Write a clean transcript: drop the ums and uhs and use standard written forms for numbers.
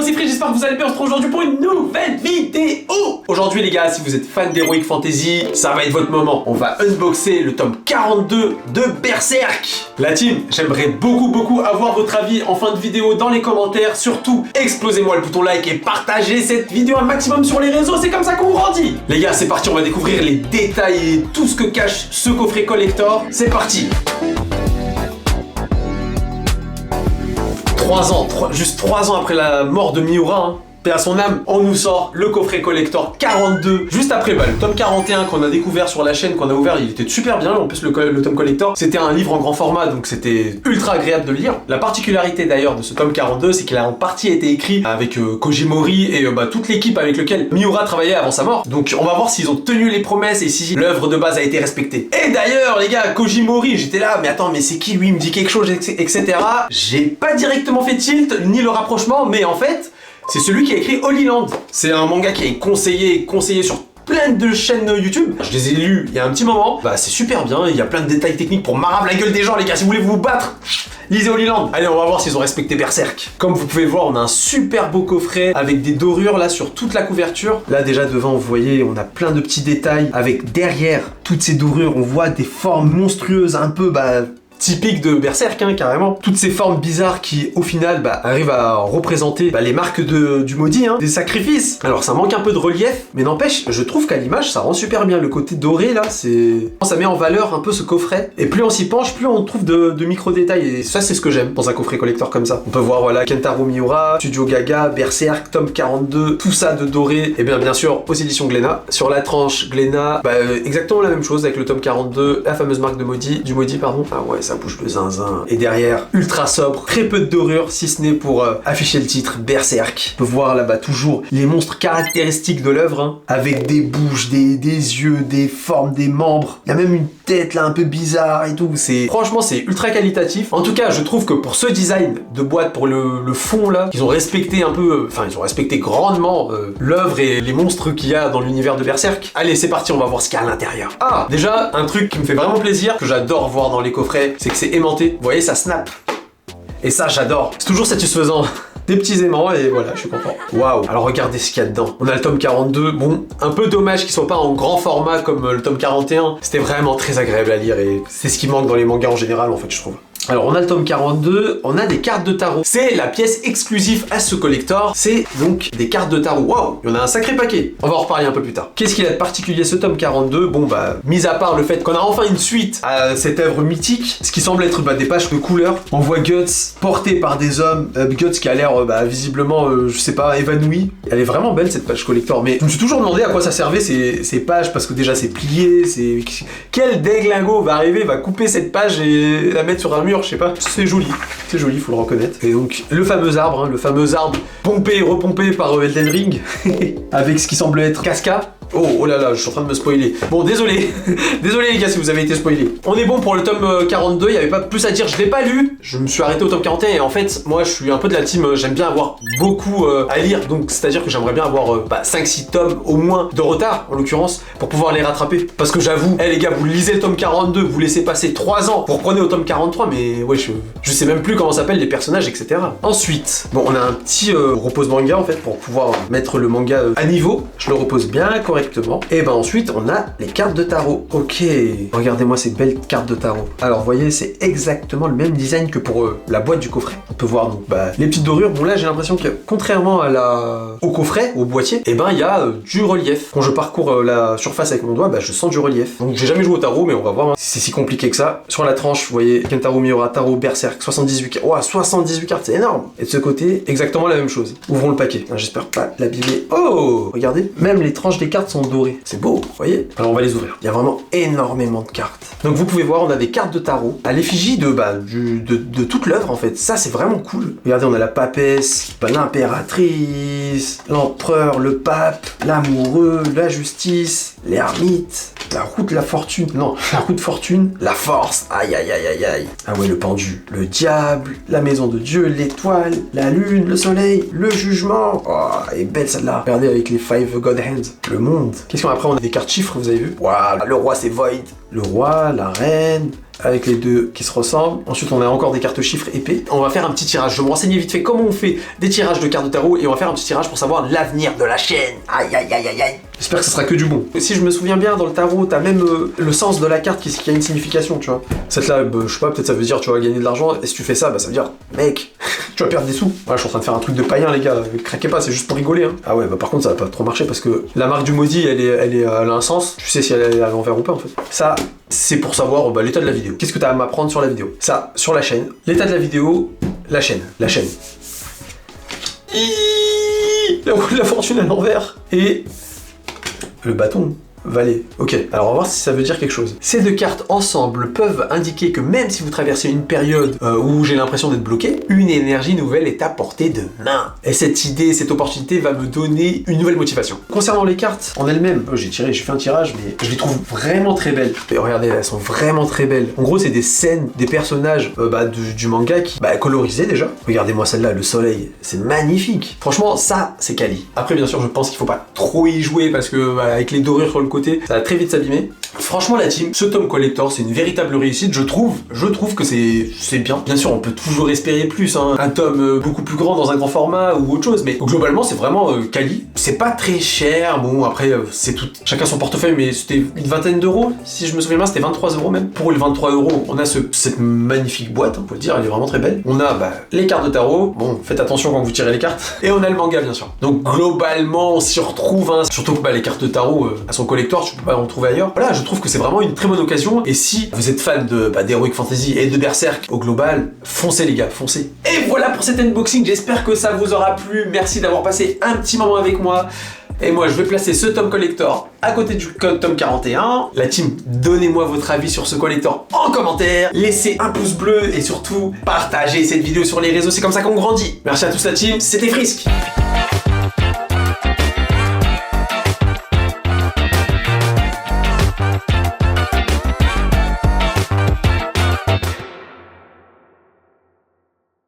c'est Free, j'espère que vous allez bien. On se retrouve aujourd'hui pour une nouvelle vidéo. Aujourd'hui les gars, si vous êtes fan d'Heroic Fantasy, ça va être votre moment. On va unboxer le tome 42 de Berserk. La team, j'aimerais beaucoup avoir votre avis en fin de vidéo dans les commentaires. Surtout, explosez-moi le bouton like et partagez cette vidéo un maximum sur les réseaux, c'est comme ça qu'on grandit. Les gars, c'est parti, on va découvrir les détails et tout ce que cache ce coffret collector. C'est parti. 3 ans, juste 3 ans après la mort de Miura, hein. Paix à son âme, on nous sort le coffret collector 42. Juste après, le tome 41 qu'on a découvert sur la chaîne, qu'on a ouvert, il était super bien. En plus, le tome collector, c'était un livre en grand format, donc c'était ultra agréable de le lire. La particularité d'ailleurs de ce tome 42, c'est qu'il a en partie été écrit avec Koji Mori et toute l'équipe avec laquelle Miura travaillait avant sa mort. Donc on va voir s'ils ont tenu les promesses et si l'œuvre de base a été respectée. Et d'ailleurs, les gars, Koji Mori, j'étais là, mais attends, mais c'est qui lui, il me dit quelque chose, etc. J'ai pas directement fait tilt, ni le rapprochement, mais en fait, c'est celui qui a écrit Holy Land. C'est un manga qui est conseillé sur plein de chaînes YouTube. Je les ai lus il y a un petit moment. C'est super bien, il y a plein de détails techniques pour marab la gueule des gens, les gars. Si vous voulez vous battre, lisez Holy Land. Allez, on va voir s'ils ont respecté Berserk. Comme vous pouvez voir, on a un super beau coffret avec des dorures là sur toute la couverture. Là déjà devant, vous voyez, on a plein de petits détails avec derrière toutes ces dorures, on voit des formes monstrueuses un peu typique de Berserk, hein, carrément. Toutes ces formes bizarres qui, au final, arrivent à représenter les marques du maudit, hein, des sacrifices. Alors, ça manque un peu de relief, mais n'empêche, je trouve qu'à l'image, ça rend super bien. Le côté doré, là, ça met en valeur un peu ce coffret. Et plus on s'y penche, plus on trouve de micro-détails. Et ça, c'est ce que j'aime dans un coffret collector comme ça. On peut voir, voilà, Kentaro Miura, Studio Gaga, Berserk, tome 42, tout ça de doré. Et bien sûr, aux éditions Glénat. Sur la tranche Glénat, exactement la même chose avec le tome 42, la fameuse marque du maudit, pardon. Ah ouais, ça bouge le zinzin. Et derrière, ultra sobre, très peu de dorure, si ce n'est pour afficher le titre, Berserk. On peut voir là-bas toujours les monstres caractéristiques de l'œuvre, hein, avec des bouches, des yeux, des formes, des membres. Il y a même une tête là un peu bizarre et tout. Franchement, c'est ultra qualitatif. En tout cas, je trouve que pour ce design de boîte, pour le fond là, ils ont respecté un peu, ils ont respecté grandement l'œuvre et les monstres qu'il y a dans l'univers de Berserk. Allez, c'est parti, on va voir ce qu'il y a à l'intérieur. Ah, déjà, un truc qui me fait vraiment plaisir, que j'adore voir dans les coffrets, c'est que c'est aimanté. Vous voyez, ça snap. Et ça, j'adore. C'est toujours satisfaisant. Des petits aimants et voilà, je suis content. Waouh. Alors regardez ce qu'il y a dedans. On a le tome 42. Bon, un peu dommage qu'il soit pas en grand format comme le tome 41. C'était vraiment très agréable à lire et c'est ce qui manque dans les mangas en général, en fait, je trouve. Alors on a le tome 42, on a des cartes de tarot. C'est la pièce exclusive à ce collector, c'est donc des cartes de tarot. Waouh, il y en a un sacré paquet. On va en reparler un peu plus tard. Qu'est-ce qu'il a de particulier ce tome 42? Bon mis à part le fait qu'on a enfin une suite à cette œuvre mythique, ce qui semble être des pages de couleurs. On voit Guts porté par des hommes, Guts qui a l'air visiblement, je sais pas, évanoui. Elle est vraiment belle cette page collector, mais je me suis toujours demandé à quoi ça servait ces pages, parce que déjà c'est plié, quel déglingo va arriver, va couper cette page et la mettre sur un mur, je sais pas. C'est joli, faut le reconnaître. Et donc le fameux arbre, pompé et repompé par Elden Ring, avec ce qui semble être Casca. Oh là là, je suis en train de me spoiler. Bon, désolé. Désolé les gars si vous avez été spoilés. On est bon pour le tome 42, il n'y avait pas plus à dire, je l'ai pas lu. Je me suis arrêté au tome 41 et en fait, moi je suis un peu de la team, j'aime bien avoir beaucoup à lire. Donc c'est-à-dire que j'aimerais bien avoir 5-6 tomes au moins de retard, en l'occurrence, pour pouvoir les rattraper. Parce que j'avoue, les gars, vous lisez le tome 42, vous laissez passer 3 ans, vous reprenez au tome 43, mais ouais, je sais même plus comment s'appellent les personnages, etc. Ensuite, bon, on a un petit repose manga en fait, pour pouvoir mettre le manga à niveau. Je le repose bien correctement. Et ensuite on a les cartes de tarot. Ok, regardez-moi ces belles cartes de tarot. Alors vous voyez, c'est exactement le même design que pour la boîte du coffret. On peut voir donc les petites dorures. Bon là j'ai l'impression que contrairement au coffret, au boîtier, il y a du relief. Quand je parcours la surface avec mon doigt, je sens du relief. Donc j'ai jamais joué au tarot, mais on va voir si c'est si compliqué que ça. Sur la tranche, vous voyez Kentaro Miura, tarot Berserk, 78 cartes. Oh, 78 cartes, c'est énorme. Et de ce côté, exactement la même chose. Ouvrons le paquet. J'espère pas l'abîmer. Oh, regardez, même les tranches des cartes sont dorées. C'est beau, vous voyez? Alors on va les ouvrir. Il y a vraiment énormément de cartes. Donc vous pouvez voir, on a des cartes de tarot à l'effigie de toute l'œuvre en fait. Ça c'est vraiment cool. Regardez, on a la papesse, l'impératrice, l'empereur, le pape, l'amoureux, la justice, l'ermite, la roue de la fortune. Non, la roue de fortune, la force. Aïe aïe aïe aïe aïe. Ah ouais, le pendu, le diable, la maison de Dieu, l'étoile, la lune, le soleil, le jugement. Oh, elle est belle celle-là. Regardez avec les 5 God Hands. Le monde monde. Qu'est-ce qu'on a après? On a des cartes chiffres, vous avez vu? Waouh, le roi c'est Void. Le roi, la reine, avec les deux qui se ressemblent. Ensuite, on a encore des cartes chiffres épées. On va faire un petit tirage. Je vais me renseigner vite fait comment on fait des tirages de cartes de tarot et on va faire un petit tirage pour savoir l'avenir de la chaîne. Aïe, aïe, aïe, aïe, aïe. J'espère que ce sera que du bon. Et si je me souviens bien, dans le tarot, t'as même le sens de la carte qui a une signification, tu vois. Cette là, je sais pas, peut-être ça veut dire tu vas gagner de l'argent. Et si tu fais ça, bah ça veut dire, mec, tu vas perdre des sous. Ouais, je suis en train de faire un truc de païen, les gars. Craquez pas, c'est juste pour rigoler. Hein. Ah ouais, bah par contre, ça va pas trop marcher parce que la marque du maudit, elle a un sens. Tu sais si elle est à l'envers ou pas, en fait. Ça, c'est pour savoir l'état de la vidéo. Qu'est-ce que t'as à m'apprendre sur la vidéo? Ça, sur la chaîne. L'état de la vidéo, la chaîne. La roue de la fortune à l'envers. Et le bâton. Valet. Ok, alors on va voir si ça veut dire quelque chose. Ces deux cartes ensemble peuvent indiquer que même si vous traversez une période où j'ai l'impression d'être bloqué, une énergie nouvelle est à portée de main. Et cette idée, cette opportunité va me donner une nouvelle motivation. Concernant les cartes en elles-mêmes, j'ai fait un tirage, mais je les trouve vraiment très belles. Et regardez, elles sont vraiment très belles. En gros, c'est des scènes, des personnages du manga qui colorisés déjà. Regardez-moi celle-là, le soleil, c'est magnifique. Franchement, ça, c'est quali. Après, bien sûr, je pense qu'il faut pas trop y jouer parce que avec les dorures sur le côté, ça va très vite s'abîmer. Franchement la team, ce tome collector c'est une véritable réussite, je trouve que c'est bien. Bien sûr on peut toujours espérer plus, hein. Un tome beaucoup plus grand dans un grand format ou autre chose, mais globalement c'est vraiment quali. C'est pas très cher, bon après c'est tout, chacun son portefeuille, mais c'était une vingtaine d'euros, si je me souviens bien c'était 23 € même. Pour les 23 €, on a cette magnifique boîte, on peut le dire, elle est vraiment très belle. On a les cartes de tarot, bon faites attention quand vous tirez les cartes, et on a le manga bien sûr. Donc globalement on s'y retrouve, hein. Surtout que les cartes de tarot à son collector, tu peux pas en trouver ailleurs. Voilà, je trouve que c'est vraiment une très bonne occasion. Et si vous êtes fan d'Heroic Fantasy et de Berserk au global, foncez les gars, foncez. Et voilà pour cet unboxing, j'espère que ça vous aura plu. Merci d'avoir passé un petit moment avec moi. Et moi, je vais placer ce tome collector à côté du tome 41. La team, donnez-moi votre avis sur ce collector en commentaire. Laissez un pouce bleu et surtout, partagez cette vidéo sur les réseaux. C'est comme ça qu'on grandit. Merci à tous la team, c'était Frisk.